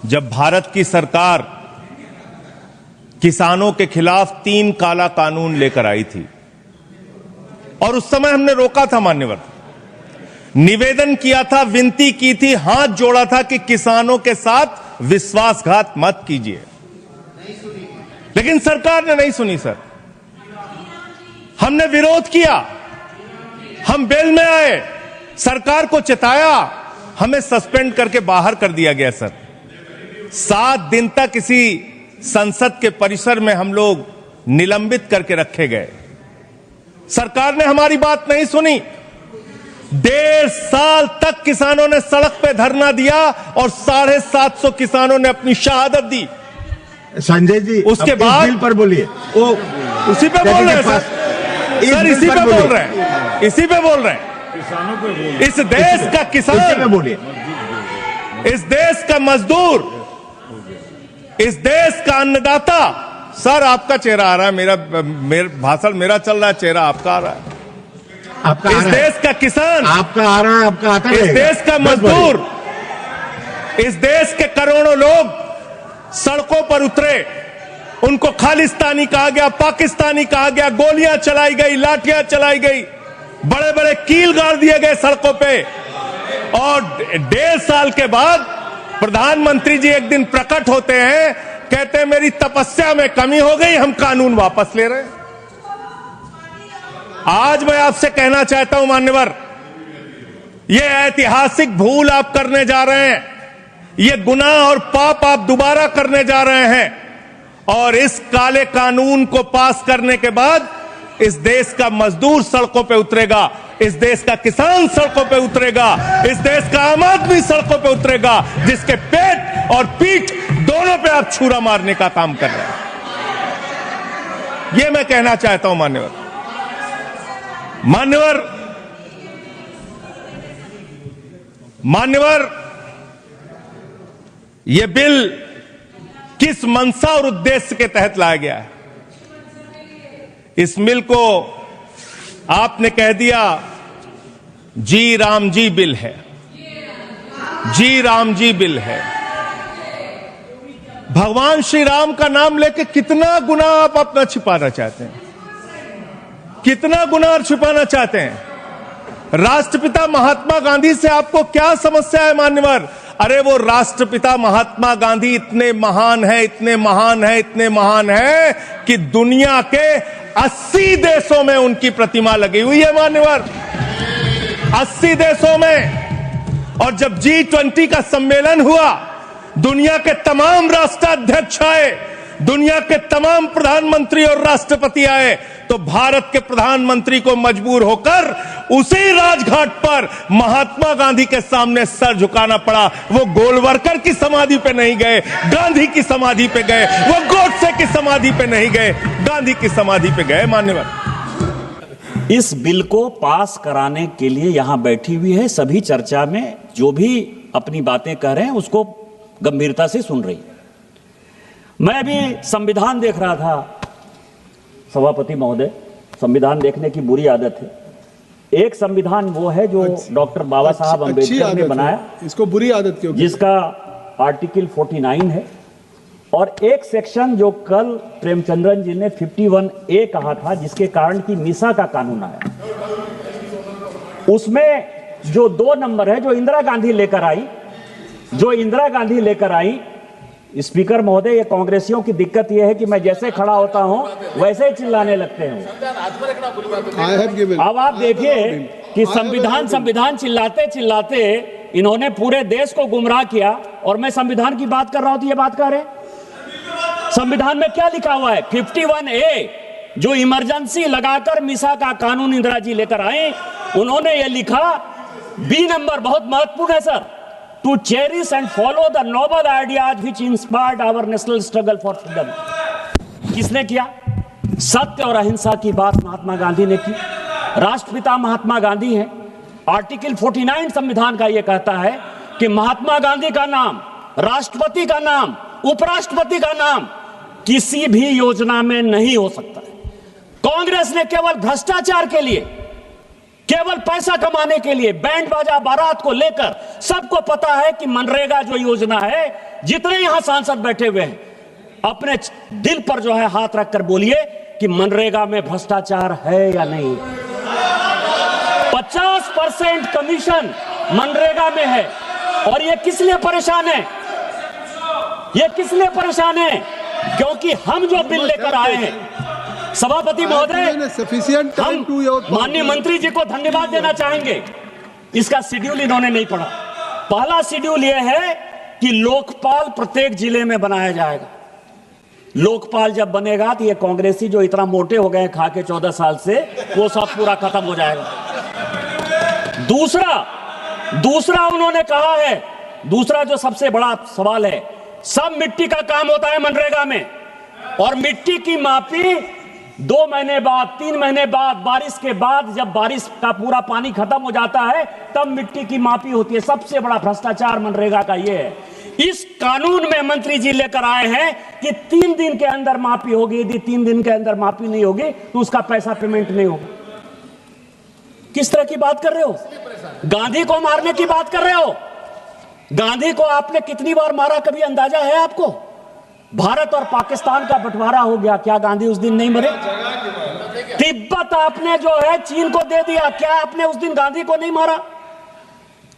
जब भारत की सरकार किसानों के खिलाफ 3 काला कानून लेकर आई थी और उस समय हमने रोका था मान्यवर, निवेदन किया था, विनती की थी, हाथ जोड़ा था कि किसानों के साथ विश्वासघात मत कीजिए, लेकिन सरकार ने नहीं सुनी। सर, हमने विरोध किया, हम बेल में आए, सरकार को चिताया, हमें सस्पेंड करके बाहर कर दिया गया। सर, 7 दिन तक इसी संसद के परिसर में हम लोग निलंबित करके रखे गए। सरकार ने हमारी बात नहीं सुनी। 1.5 साल तक किसानों ने सड़क पे धरना दिया और 750 किसानों ने अपनी शहादत दी। संजय जी, उसके बाद बिल पर बोलिए। वो उसी पे बोल रहे हैं सर, इसी पे बोल रहे हैं, इसी पे बोल रहे हैं। किसानों पे बोल, इस देश का किसान, बोलिए, इस देश का मजदूर, इस देश का अन्नदाता। सर, आपका चेहरा आ रहा है, मेरा भाषण मेरा चल रहा है, चेहरा आपका आ रहा है। आपका इस देश का किसान, आपका आ रहा है, आपका आता है। इस देश का मजदूर, इस देश के करोड़ों लोग सड़कों पर उतरे, उनको खालिस्तानी कहा गया, पाकिस्तानी कहा गया, गोलियां चलाई गई, लाठियां चलाई गई, बड़े बड़े कील गाड़ दिए गए सड़कों पे। और 1.5 साल के बाद प्रधानमंत्री जी एक दिन प्रकट होते हैं, कहते हैं मेरी तपस्या में कमी हो गई, हम कानून वापस ले रहे हैं। आज मैं आपसे कहना चाहता हूं मान्यवर, यह ऐतिहासिक भूल आप करने जा रहे हैं, यह गुनाह और पाप आप दोबारा करने जा रहे हैं। और इस काले कानून को पास करने के बाद इस देश का मजदूर सड़कों पे उतरेगा, इस देश का किसान सड़कों पे उतरेगा, इस देश का आम आदमी सड़कों पे उतरेगा, जिसके पेट और पीठ दोनों पे आप छुरा मारने का काम कर रहे हैं। यह मैं कहना चाहता हूं मान्यवर, यह बिल किस मंशा और उद्देश्य के तहत लाया गया है? इस बिल को आपने कह दिया जी राम जी बिल है, जी राम जी बिल है। भगवान श्री राम का नाम लेके कितना गुनाह आप अपना छिपाना चाहते हैं, कितना गुनाह छिपाना चाहते हैं? राष्ट्रपिता महात्मा गांधी से आपको क्या समस्या है मान्यवर? अरे वो राष्ट्रपिता महात्मा गांधी इतने महान है, इतने महान है, इतने महान है कि दुनिया के 80 देशों में उनकी प्रतिमा लगी हुई है मान्यवर, 80 देशों में। और जब G20 का सम्मेलन हुआ, दुनिया के तमाम राष्ट्राध्यक्ष आए, दुनिया के तमाम प्रधानमंत्री और राष्ट्रपति आए, तो भारत के प्रधानमंत्री को मजबूर होकर उसी राजघाट पर महात्मा गांधी के सामने सर झुकाना पड़ा। वो गोलवरकर की समाधि पे नहीं गए, गांधी की समाधि पे गए। वो गोडसे की समाधि पे नहीं गए, गांधी की समाधि पे गए। मान्यवर, इस बिल को पास कराने के लिए यहां बैठी हुई है, सभी चर्चा में जो भी अपनी बातें कह रहे हैं उसको गंभीरता से सुन रही है। मैं अभी संविधान देख रहा था, सभापति महोदय, संविधान देखने की बुरी आदत है। एक संविधान वो है जो डॉक्टर बाबा साहब अम्बेडकर ने बनाया, इसको बुरी आदत क्यों? जिसका आर्टिकल 49 है, और एक सेक्शन जो कल प्रेमचंद्रन जी ने 51A कहा था, जिसके कारण की मीसा का कानून आया। उसमें जो 2 नंबर है, जो इंदिरा गांधी लेकर आई, स्पीकर महोदय, ये कांग्रेसियों की दिक्कत ये है कि मैं जैसे खड़ा होता हूं वैसे ही चिल्लाने लगते हैं। अब आप देखिए कि संविधान चिल्लाते चिल्लाते इन्होंने पूरे देश को गुमराह किया, और मैं संविधान की बात कर रहा हूं तो ये बात कर रहे हैं। संविधान में क्या लिखा हुआ है? 51A, जो इमरजेंसी लगाकर मीसा का कानून इंदिरा जी लेकर आए, उन्होंने ये लिखा, बी नंबर बहुत महत्वपूर्ण है sir, to cherish and follow the noble ideas which inspired our national struggle for freedom। किसने किया? सत्य और अहिंसा की बात महात्मा गांधी ने की। राष्ट्रपिता महात्मा गांधी हैं। आर्टिकल 49 संविधान का यह कहता है कि महात्मा गांधी का नाम, राष्ट्रपति का नाम, उपराष्ट्रपति का नाम किसी भी योजना में नहीं हो सकता। कांग्रेस ने केवल भ्रष्टाचार के लिए, केवल पैसा कमाने के लिए बैंड बाजा बारात को लेकर सबको पता है कि मनरेगा जो योजना है, जितने यहां सांसद बैठे हुए हैं अपने दिल पर जो है हाथ रखकर बोलिए कि मनरेगा में भ्रष्टाचार है या नहीं। 50% कमीशन मनरेगा में है और ये किस लिए परेशान है? ये किस लिए परेशान है? क्योंकि हम जो बिल लेकर आए हैं, सभापति महोदय, हम माननीय मंत्री जी को धन्यवाद देना चाहेंगे। इसका शेड्यूल इन्होंने नहीं पढ़ा। पहला शेड्यूल यह है कि लोकपाल प्रत्येक जिले में बनाया जाएगा। लोकपाल जब बनेगा तो ये कांग्रेसी जो इतना मोटे हो गए खा के 14 साल से, वो सब पूरा खत्म हो जाएगा। दूसरा उन्होंने कहा है, दूसरा जो सबसे बड़ा सवाल है, सब मिट्टी का काम होता है मनरेगा में, और मिट्टी की मापी 2 महीने बाद, 3 महीने बाद, बारिश के बाद, जब बारिश का पूरा पानी खत्म हो जाता है तब मिट्टी की मापी होती है। सबसे बड़ा भ्रष्टाचार मनरेगा का ये है। इस कानून में मंत्री जी लेकर आए हैं कि 3 दिन के अंदर मापी होगी, यदि 3 दिन के अंदर मापी नहीं होगी तो उसका पैसा पेमेंट नहीं होगा। किस तरह की बात कर रहे हो? गांधी को मारने की बात कर रहे हो? गांधी को आपने कितनी बार मारा, कभी अंदाजा है आपको? भारत और पाकिस्तान का बंटवारा हो गया, क्या गांधी उस दिन नहीं मरे? तिब्बत आपने जो है चीन को दे दिया, क्या आपने उस दिन गांधी को नहीं मारा?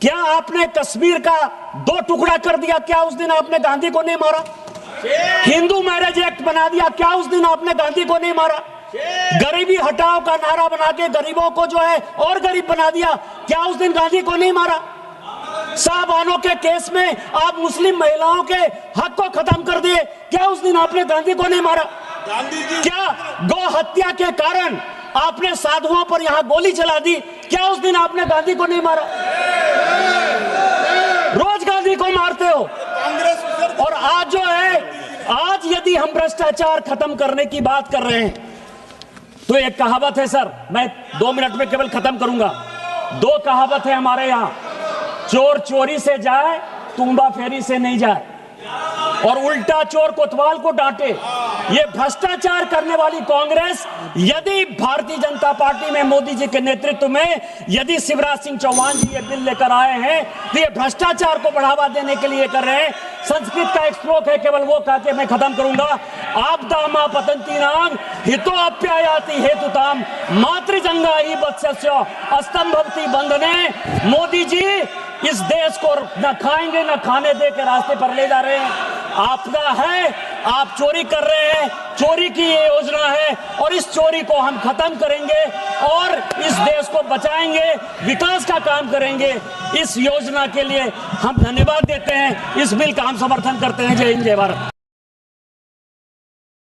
क्या आपने कश्मीर का 2 टुकड़ा कर दिया, क्या उस दिन आपने गांधी को नहीं मारा? हिंदू मैरिज एक्ट बना दिया, क्या उस दिन आपने गांधी को नहीं मारा? गरीबी हटाओ का नारा बना के गरीबों को जो है और गरीब बना दिया, क्या उस दिन गांधी को नहीं मारा? साहबानों के केस में आप मुस्लिम महिलाओं के हक को खत्म कर दिए, क्या उस दिन आपने गांधी को नहीं मारा? क्या गौ हत्या के कारण आपने साधुओं पर यहां गोली चला दी, क्या उस दिन आपने गांधी को नहीं मारा? रोज गांधी को मारते हो। और आज जो है, आज यदि हम भ्रष्टाचार खत्म करने की बात कर रहे हैं तो एक कहावत है सर, मैं 2 मिनट में केवल खत्म करूंगा। 2 कहावत है हमारे यहां, चोर चोरी से जाए, तुम्बा फेरी से नहीं जाए, और उल्टा चोर कोतवाल को डांटे। ये भ्रष्टाचार करने वाली कांग्रेस यदि भारतीय जनता पार्टी में मोदी जी के नेतृत्व में यदि शिवराज सिंह चौहान जी ये बिल लेकर आए हैं तो ये भ्रष्टाचार को बढ़ावा देने के लिए कर रहे हैं। संस्कृत का एक श्लोक है, केवल वो कह के मैं खत्म करूंगा। आपदा पतंती नाम हितो अप्यायाति हेतुताम मातृजंगा ही वत्स्य अस्तंभवती बंधने। मोदी जी इस देश को न खाएंगे न खाने दे के रास्ते पर ले जा रहे हैं। आपदा है, आप चोरी कर रहे हैं, चोरी की ये योजना है और इस चोरी को हम खत्म करेंगे और इस देश को बचाएंगे, विकास का काम करेंगे। इस योजना के लिए हम धन्यवाद देते हैं, इस बिल का हम समर्थन करते हैं। जय हिंद, जय भारत।